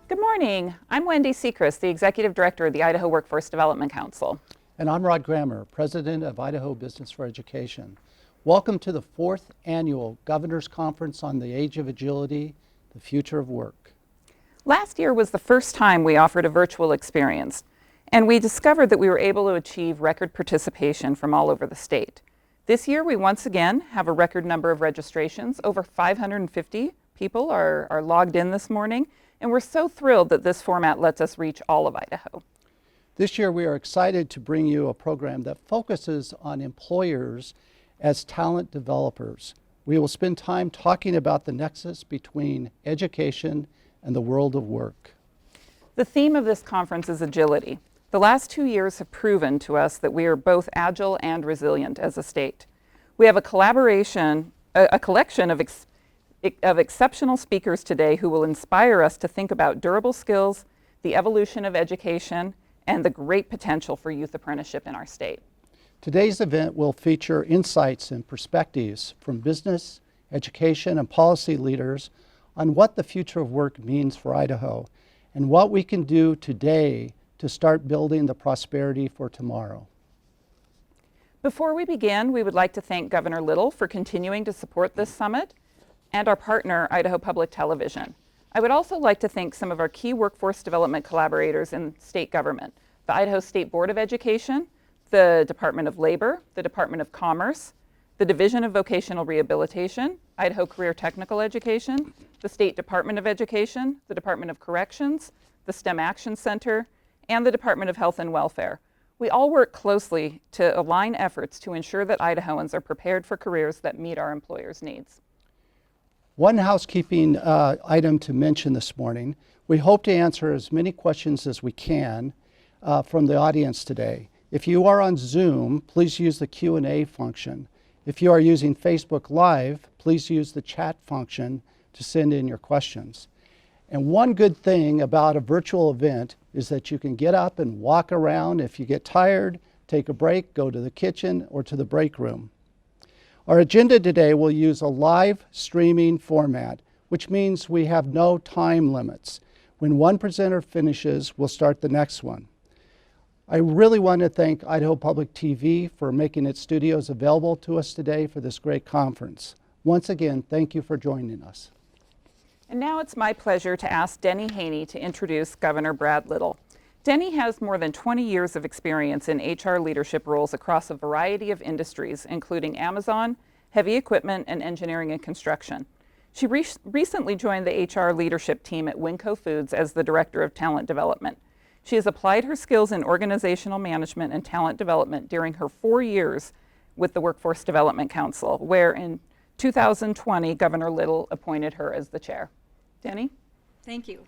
Good morning. I'm Wendy Sechrist, the Executive Director of the Idaho Workforce Development Council. And I'm Rod Grammer, President of Idaho Business for Education. Welcome to the 4th Annual Governor's Conference on the Age of Agility, the Future of Work. Last year was the first time we offered a virtual experience, and we discovered that we were able to achieve record participation from all over the state. This year, we once again have a record number of registrations. Over 550 people are logged in this morning, and we're so thrilled that this format lets us reach all of Idaho. This year, we are excited to bring you a program that focuses on employers as talent developers. We will spend time talking about the nexus between education and the world of work. The theme of this conference is agility. The last 2 years have proven to us that we are both agile and resilient as a state. We have a collection of exceptional speakers today who will inspire us to think about durable skills, the evolution of education, and the great potential for youth apprenticeship in our state. Today's event will feature insights and perspectives from business, education, and policy leaders on what the future of work means for Idaho and what we can do today to start building the prosperity for tomorrow. Before we begin, we would like to thank Governor Little for continuing to support this summit and our partner, Idaho Public Television. I would also like to thank some of our key workforce development collaborators in state government, the Idaho State Board of Education, the Department of Labor, the Department of Commerce, the Division of Vocational Rehabilitation, Idaho Career Technical Education, the State Department of Education, the Department of Corrections, the STEM Action Center, and the Department of Health and Welfare. We all work closely to align efforts to ensure that Idahoans are prepared for careers that meet our employers' needs. One housekeeping item to mention this morning. We hope to answer as many questions as we can from the audience today. If you are on Zoom, please use the Q&A function. If you are using Facebook Live, please use the chat function to send in your questions. And one good thing about a virtual event is that you can get up and walk around. If you get tired, take a break, go to the kitchen or to the break room. Our agenda today will use a live streaming format, which means we have no time limits. When one presenter finishes, we'll start the next one. I really want to thank Idaho Public TV for making its studios available to us today for this great conference. Once again, thank you for joining us. And now it's my pleasure to ask Denny Haney to introduce Governor Brad Little. Denny has more than 20 years of experience in HR leadership roles across a variety of industries, including Amazon, heavy equipment, and engineering and construction. She recently joined the HR leadership team at Winco Foods as the Director of Talent Development. She has applied her skills in organizational management and talent development during her 4 years with the Workforce Development Council, where in 2020, Governor Little appointed her as the chair. Denny? Thank you.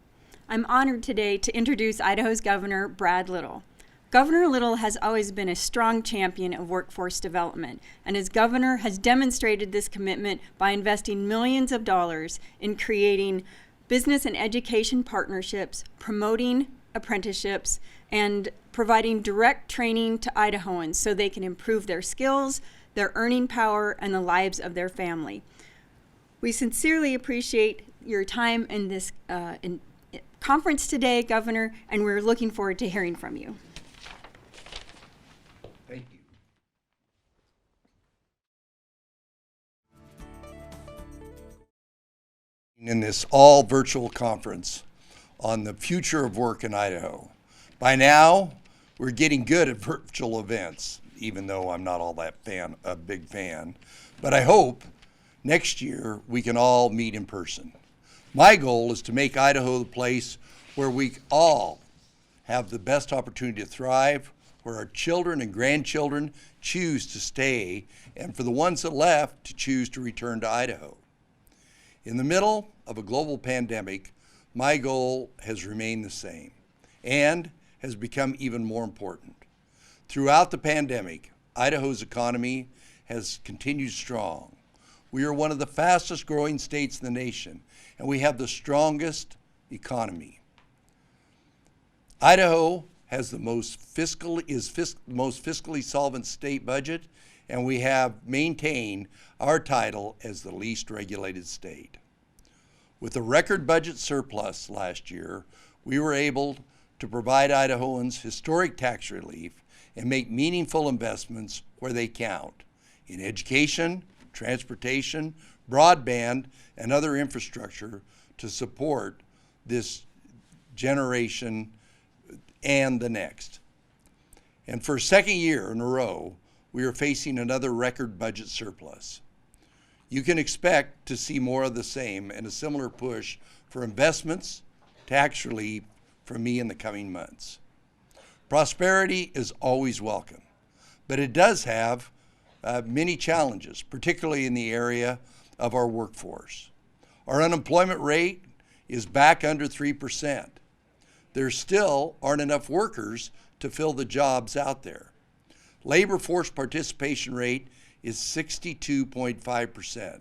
I'm honored today to introduce Idaho's Governor, Brad Little. Governor Little has always been a strong champion of workforce development, and as governor has demonstrated this commitment by investing millions of dollars in creating business and education partnerships, promoting apprenticeships, and providing direct training to Idahoans so they can improve their skills, their earning power, and the lives of their family. We sincerely appreciate your time in this conference today, Governor, and we're looking forward to hearing from you. Thank you. In this all virtual conference on the future of work in Idaho. By now, we're getting good at virtual events, even though I'm not all that a big fan. But I hope next year we can all meet in person. My goal is to make Idaho the place where we all have the best opportunity to thrive, where our children and grandchildren choose to stay, and for the ones that left to choose to return to Idaho. In the middle of a global pandemic, my goal has remained the same and has become even more important. Throughout the pandemic, Idaho's economy has continued strong. We are one of the fastest growing states in the nation, and we have the strongest economy. Idaho has the most fiscally solvent state budget, and we have maintained our title as the least regulated state. With a record budget surplus last year, we were able to provide Idahoans historic tax relief and make meaningful investments where they count in education, transportation, broadband, and other infrastructure to support this generation and the next. And for a second year in a row, we are facing another record budget surplus. You can expect to see more of the same and a similar push for investments, tax relief from me in the coming months. Prosperity is always welcome, but it does have many challenges, particularly in the area of our workforce. Our unemployment rate is back under 3%. There still aren't enough workers to fill the jobs out there. Labor force participation rate is 62.5%,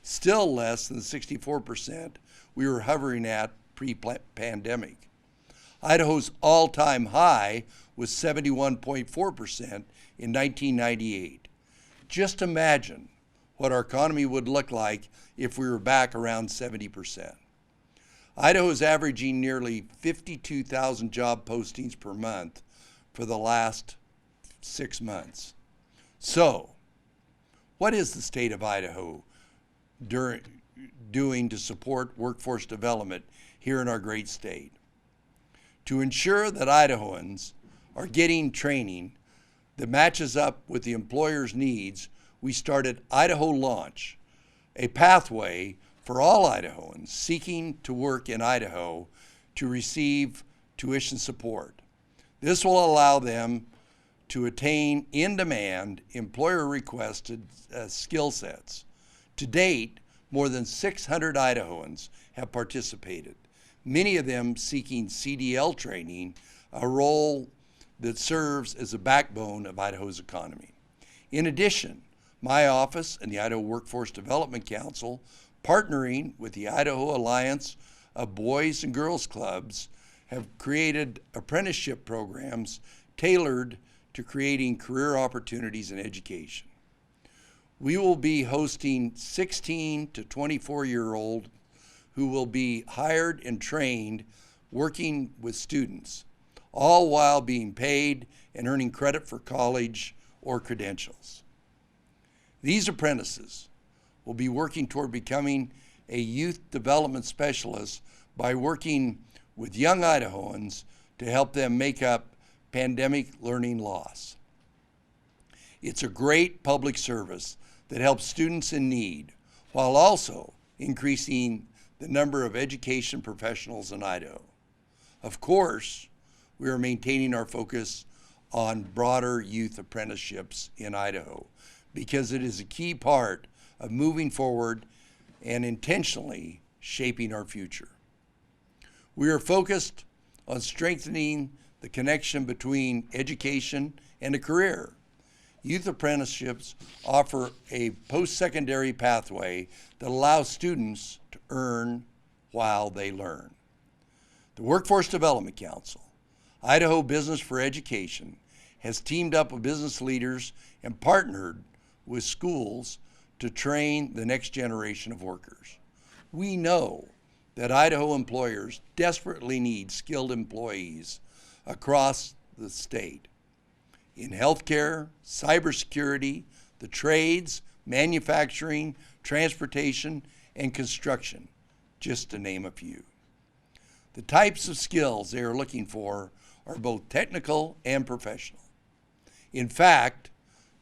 still less than the 64% we were hovering at pre-pandemic. Idaho's all-time high was 71.4% in 1998. Just imagine what our economy would look like if we were back around 70%. Idaho is averaging nearly 52,000 job postings per month for the last 6 months. So, what is the state of Idaho doing to support workforce development here in our great state? To ensure that Idahoans are getting training that matches up with the employer's needs, we started Idaho Launch, a pathway for all Idahoans seeking to work in Idaho to receive tuition support. This will allow them to attain in-demand, employer-requested skill sets. To date, more than 600 Idahoans have participated, many of them seeking CDL training, a role that serves as a backbone of Idaho's economy. In addition, my office and the Idaho Workforce Development Council, partnering with the Idaho Alliance of Boys and Girls Clubs, have created apprenticeship programs tailored to creating career opportunities in education. We will be hosting 16 to 24-year-olds who will be hired and trained working with students, all while being paid and earning credit for college or credentials. These apprentices will be working toward becoming a youth development specialist by working with young Idahoans to help them make up pandemic learning loss. It's a great public service that helps students in need while also increasing the number of education professionals in Idaho. Of course, we are maintaining our focus on broader youth apprenticeships in Idaho because it is a key part of moving forward and intentionally shaping our future. We are focused on strengthening the connection between education and a career. Youth apprenticeships offer a post-secondary pathway that allows students to earn while they learn. The Workforce Development Council, Idaho Business for Education, has teamed up with business leaders and partnered with schools to train the next generation of workers. We know that Idaho employers desperately need skilled employees across the state in healthcare, cybersecurity, the trades, manufacturing, transportation, and construction, just to name a few. The types of skills they are looking for are both technical and professional. In fact,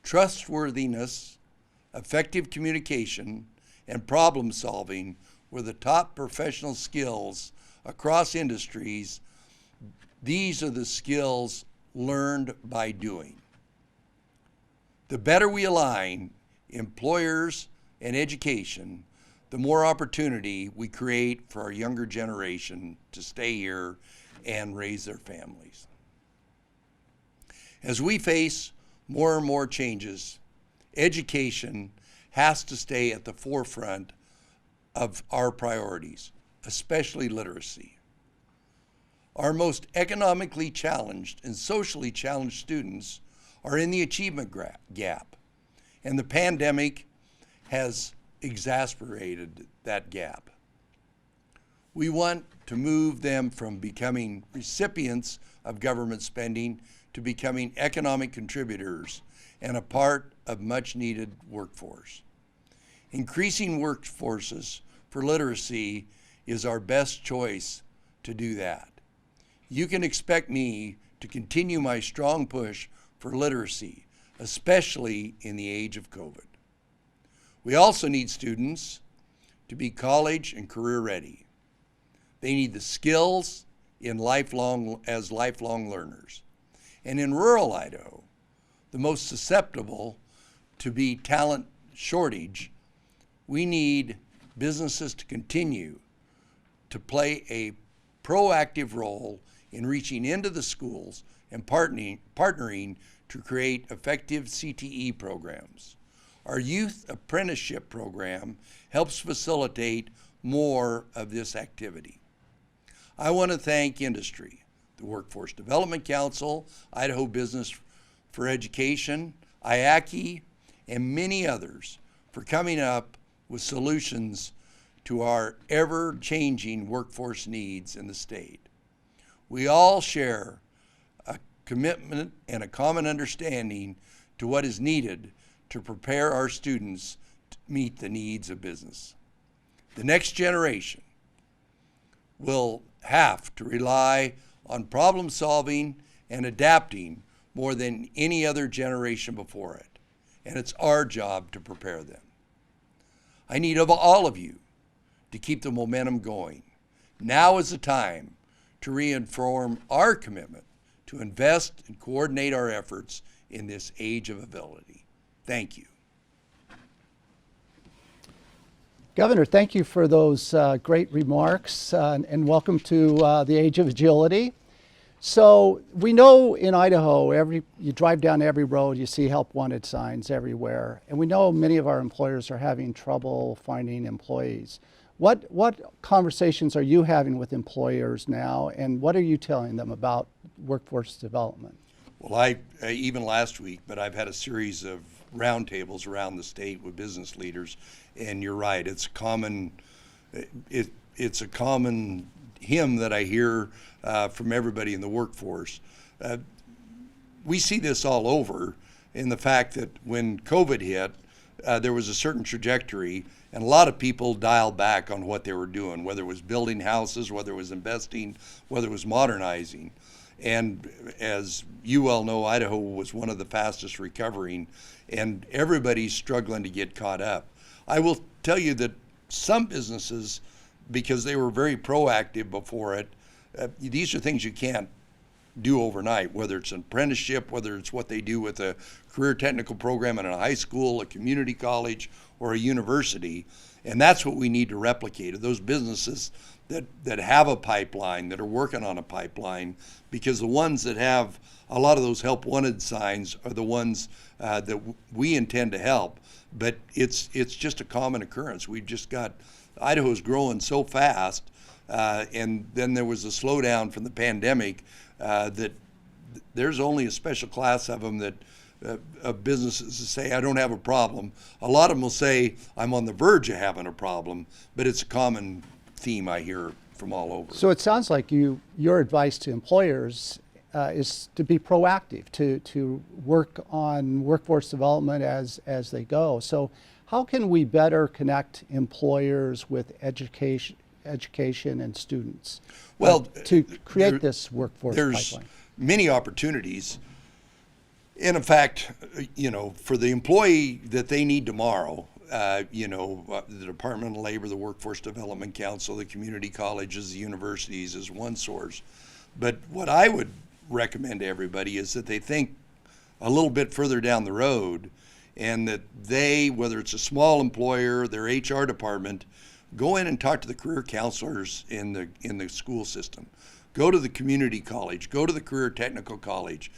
trustworthiness, effective communication, and problem solving were the top professional skills across industries. These are the skills learned by doing. The better we align employers and education, the more opportunity we create for our younger generation to stay here and raise their families. As we face more and more changes, education has to stay at the forefront of our priorities, especially literacy. Our most economically challenged and socially challenged students are in the achievement gap, and the pandemic has exacerbated that gap. We want to move them from becoming recipients of government spending to becoming economic contributors and a part of much needed workforce. Increasing workforces for literacy is our best choice to do that. You can expect me to continue my strong push for literacy, especially in the age of COVID. We also need students to be college and career ready. They need the skills as lifelong learners. And in rural Idaho, the most susceptible to be talent shortage, we need businesses to continue to play a proactive role in reaching into the schools and partnering to create effective CTE programs. Our youth apprenticeship program helps facilitate more of this activity. I want to thank industry, the Workforce Development Council, Idaho Business for Education, IACI, and many others for coming up with solutions to our ever-changing workforce needs in the state. We all share a commitment and a common understanding to what is needed to prepare our students to meet the needs of business. The next generation will have to rely on problem solving and adapting more than any other generation before it, and it's our job to prepare them. I need of all of you to keep the momentum going. Now is the time to reaffirm our commitment to invest and coordinate our efforts in this age of ability. Thank you. Governor, thank you for those great remarks and welcome to the age of agility. So we know in Idaho, you drive down every road, you see help wanted signs everywhere. And we know many of our employers are having trouble finding employees. What conversations are you having with employers now, and what are you telling them about workforce development? Well, I even last week, but I've had a series of roundtables around the state with business leaders, and you're right. It's a common hymn that I hear from everybody in the workforce. We see this all over in the fact that when COVID hit, there was a certain trajectory, and a lot of people dialed back on what they were doing, whether it was building houses, whether it was investing, whether it was modernizing. And as you well know, Idaho was one of the fastest recovering, and everybody's struggling to get caught up. I will tell you that some businesses, because they were very proactive before it, these are things you can't do overnight, whether it's an apprenticeship, whether it's what they do with a career technical program in a high school, a community college, or a university. And that's what we need to replicate, those businesses that have a pipeline, that are working on a pipeline, because the ones that have a lot of those help wanted signs are the ones that we intend to help. But it's just a common occurrence. We've just got, Idaho's growing so fast, and then there was a slowdown from the pandemic that there's only a special class of them that of businesses to say, I don't have a problem. A lot of them will say, I'm on the verge of having a problem, but it's a common theme I hear from all over. So it sounds like your advice to employers is to be proactive, to work on workforce development as they go. So how can we better connect employers with education and students to create this workforce there's pipeline? Many opportunities. And in fact, for the employee that they need tomorrow, the Department of Labor, the Workforce Development Council, the community colleges, the universities is one source. But what I would recommend to everybody is that they think a little bit further down the road, and that they, whether it's a small employer, their HR department, go in and talk to the career counselors in the school system. Go to the community college, go to the career technical college,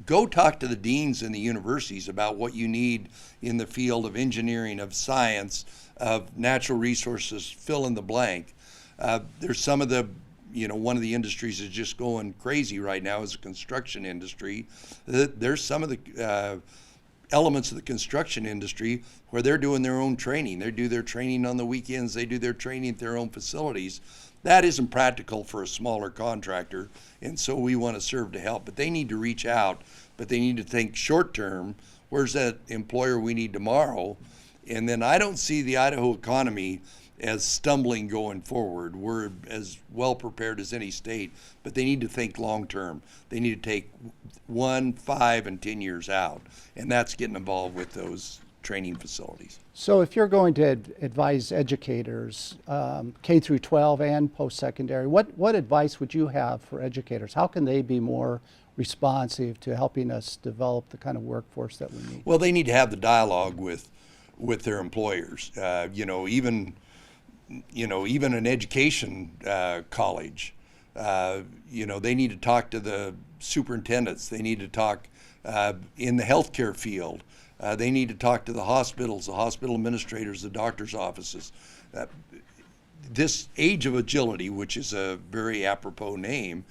go talk to the deans in the universities about what you need in the field of engineering, of science, of natural resources, fill in the blank. There's some of the, one of the industries that's just going crazy right now is the construction industry. There's some of the elements of the construction industry where they're doing their own training. They do their training on the weekends. They do their training at their own facilities. That isn't practical for a smaller contractor, and so we want to serve to help. But they need to reach out, but they need to think short term. Where's that employer we need tomorrow? And then I don't see the Idaho economy as stumbling going forward. We're as well prepared as any state, but they need to think long term. They need to take 1, 5, and 10 years out, and that's getting involved with those training facilities. So if you're going to advise educators, K through 12 and post-secondary, what advice would you have for educators? How can they be more responsive to helping us develop the kind of workforce that we need? Well, they need to have the dialogue with their employers. Even an education college, they need to talk to the superintendents. They need to talk in the healthcare field. They need to talk to the hospitals, the hospital administrators, the doctor's offices. This age of agility, which is a very apropos name,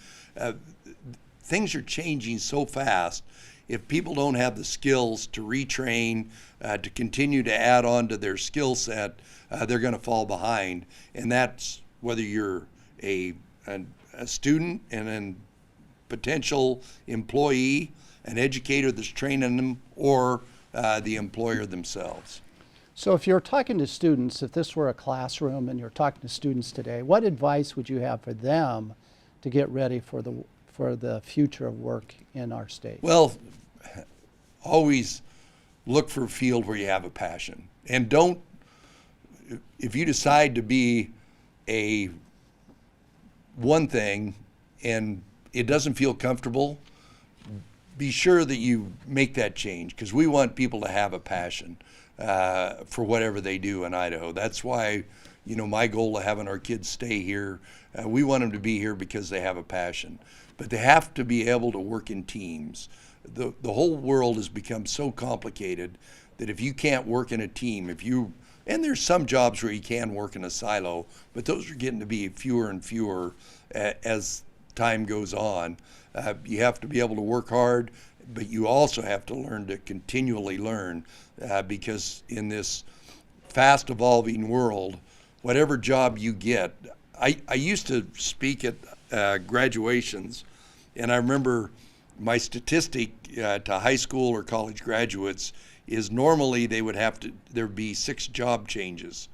things are changing so fast. If people don't have the skills to retrain, to continue to add on to their skill set, they're going to fall behind. And that's whether you're a student and a potential employee, an educator that's training them, or the employer themselves. So if you're talking to students, if this were a classroom and you're talking to students today, what advice would you have for them to get ready for the future of work in our state? Well, always look for a field where you have a passion. And if you decide to be one thing and it doesn't feel comfortable, be sure that you make that change, because we want people to have a passion for whatever they do in Idaho. That's why, my goal of having our kids stay here, we want them to be here because they have a passion. But they have to be able to work in teams. The whole world has become so complicated that if you can't work in a team, and there's some jobs where you can work in a silo, but those are getting to be fewer and fewer as time goes on. You have to be able to work hard, but you also have to learn to continually learn, because in this fast evolving world, whatever job you get, I used to speak at graduations, and I remember my statistic to high school or college graduates is normally there'd be 6 job changes.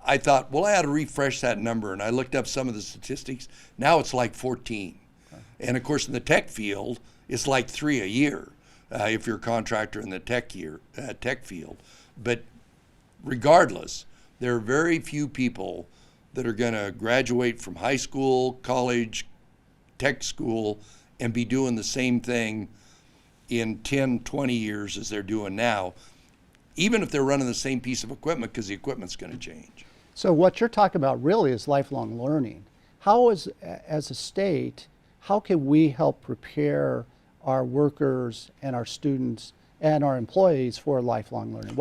I thought, well, I had to refresh that number, and I looked up some of the statistics. Now it's like 14. And of course, in the tech field, it's like 3 a year if you're a contractor in the tech field. But regardless, there are very few people that are going to graduate from high school, college, tech school, and be doing the same thing in 10, 20 years as they're doing now, even if they're running the same piece of equipment, because the equipment's going to change. So what you're talking about really is lifelong learning. As a state, how can we help prepare our workers and our students and our employees for lifelong learning?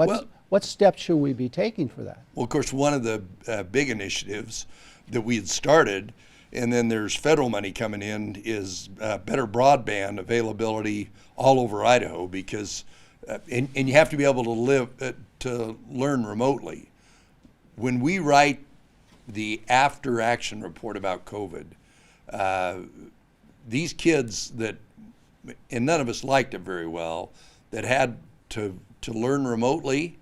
What steps should we be taking for that? Well, of course, one of the big initiatives that we had started, and then there's federal money coming in, is better broadband availability all over Idaho, because and you have to be able to learn remotely. When we write the after action report about COVID, these kids and none of us liked it very well, that had to learn remotely,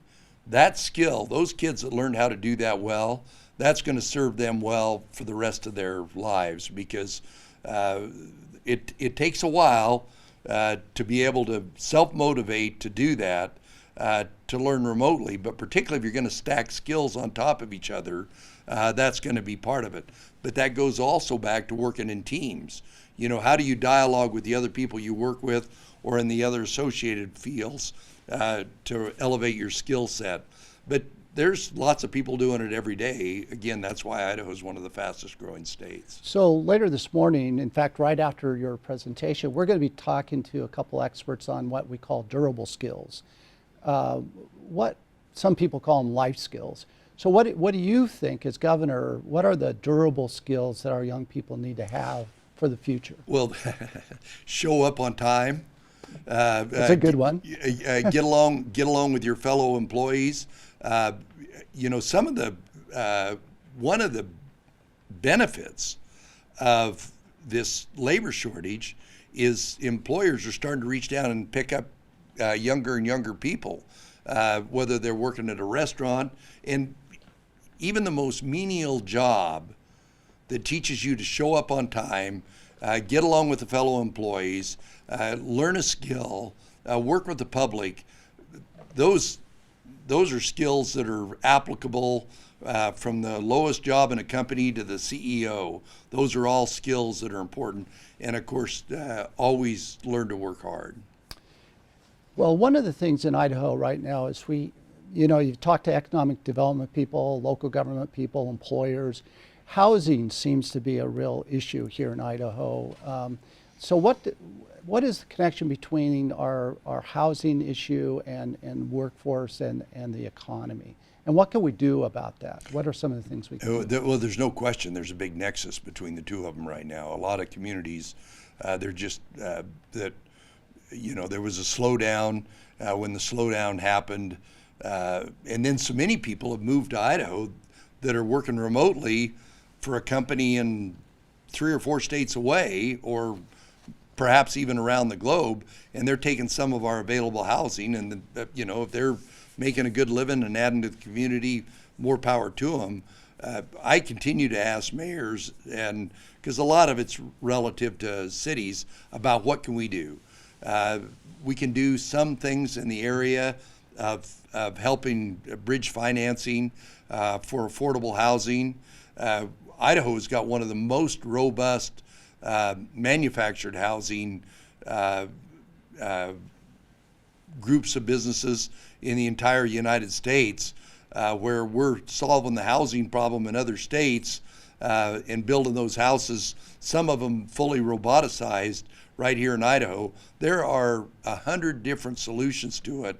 that skill, those kids that learned how to do that well, that's going to serve them well for the rest of their lives, because it takes a while to be able to self-motivate to do that, to learn remotely. But particularly if you're going to stack skills on top of each other, that's going to be part of it. But that goes also back to working in teams. How do you dialogue with the other people you work with or in the other associated fields to elevate your skill set? But there's lots of people doing it every day. Again, that's why Idaho is one of the fastest growing states. So later this morning, in fact, right after your presentation, we're going to be talking to a couple experts on what we call durable skills. What some people call them life skills. So what do you think, as governor, what are the durable skills that our young people need to have for the future? Well, show up on time, That's a good one. Get along with your fellow employees. Some of the one of the benefits of this labor shortage is employers are starting to reach down and pick up younger and younger people, whether they're working at a restaurant, and even the most menial job that teaches you to show up on time, get along with the fellow employees, learn a skill, work with the public. Those are skills that are applicable from the lowest job in a company to the CEO. Those are all skills that are important. And of course, always learn to work hard. Well, one of the things in Idaho right now is you talk to economic development people, local government people, employers. Housing seems to be a real issue here in Idaho. So what is the connection between our housing issue and workforce and the economy? And what can we do about that? What are some of the things we can do? Well, there's no question there's a big nexus between the two of them right now. A lot of communities, they're just that, there was a slowdown when the slowdown happened. And then so many people have moved to Idaho that are working remotely for a company in 3 or 4 states away, or perhaps even around the globe, and they're taking some of our available housing. And if they're making a good living and adding to the community, more power to them. I continue to ask mayors, and because a lot of it's relative to cities, about what can we do. We can do some things in the area of helping bridge financing for affordable housing. Idaho's got one of the most robust manufactured housing groups of businesses in the entire United States, where we're solving the housing problem in other states and building those houses, some of them fully roboticized, right here in Idaho. There are 100 different solutions to it.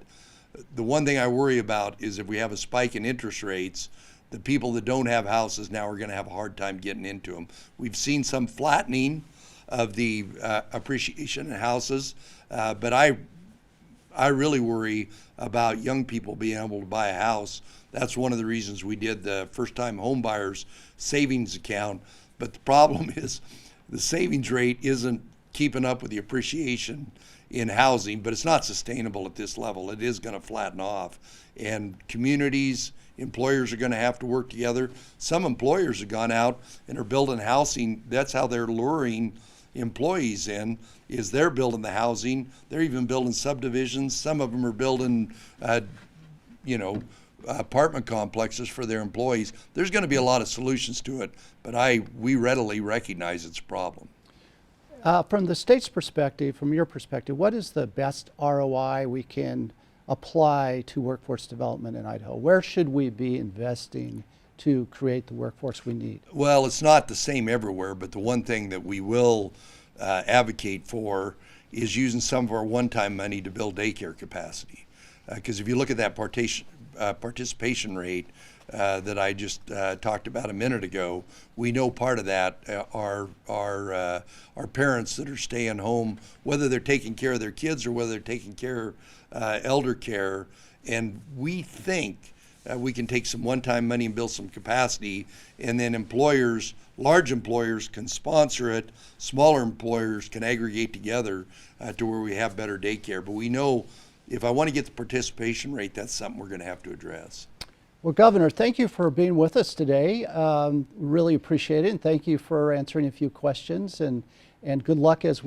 The one thing I worry about is if we have a spike in interest rates, the people that don't have houses now are going to have a hard time getting into them. We've seen some flattening of the appreciation in houses, but I really worry about young people being able to buy a house. That's one of the reasons we did the first-time home buyers savings account. But the problem is the savings rate isn't keeping up with the appreciation in housing, but it's not sustainable at this level. It is going to flatten off. And communities, employers are going to have to work together. Some employers have gone out and are building housing. That's how they're luring employees in, is they're building the housing. They're even building subdivisions. Some of them are building, apartment complexes for their employees. There's going to be a lot of solutions to it, but we readily recognize it's a problem. From the state's perspective, from your perspective, what is the best ROI we can apply to workforce development in Idaho? Where should we be investing to create the workforce we need? Well, it's not the same everywhere, but the one thing that we will advocate for is using some of our one-time money to build daycare capacity. Because if you look at that participation rate that I just talked about a minute ago, we know part of that are parents that are staying home, whether they're taking care of their kids or whether they're taking care of elder care. And we think we can take some one-time money and build some capacity, and then employers, large employers can sponsor it, smaller employers can aggregate together to where we have better daycare. But we know if I want to get the participation rate, that's something we're going to have to address. Well, Governor, thank you for being with us today. Really appreciate it, and thank you for answering a few questions. And good luck as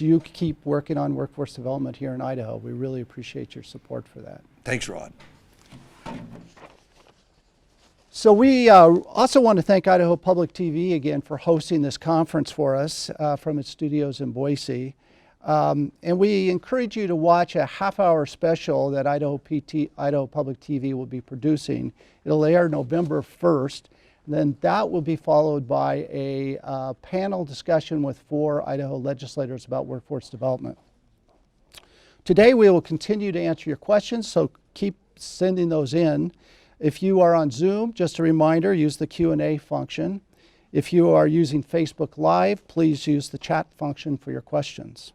you keep working on workforce development here in Idaho. We really appreciate your support for that. Thanks, Rod. So we also want to thank Idaho Public TV again for hosting this conference for us from its studios in Boise. And we encourage you to watch a half-hour special that Idaho Public TV will be producing. It'll air November 1st. And then that will be followed by a panel discussion with 4 Idaho legislators about workforce development. Today we will continue to answer your questions, so keep sending those in. If you are on Zoom, just a reminder, use the Q&A function. If you are using Facebook Live, please use the chat function for your questions.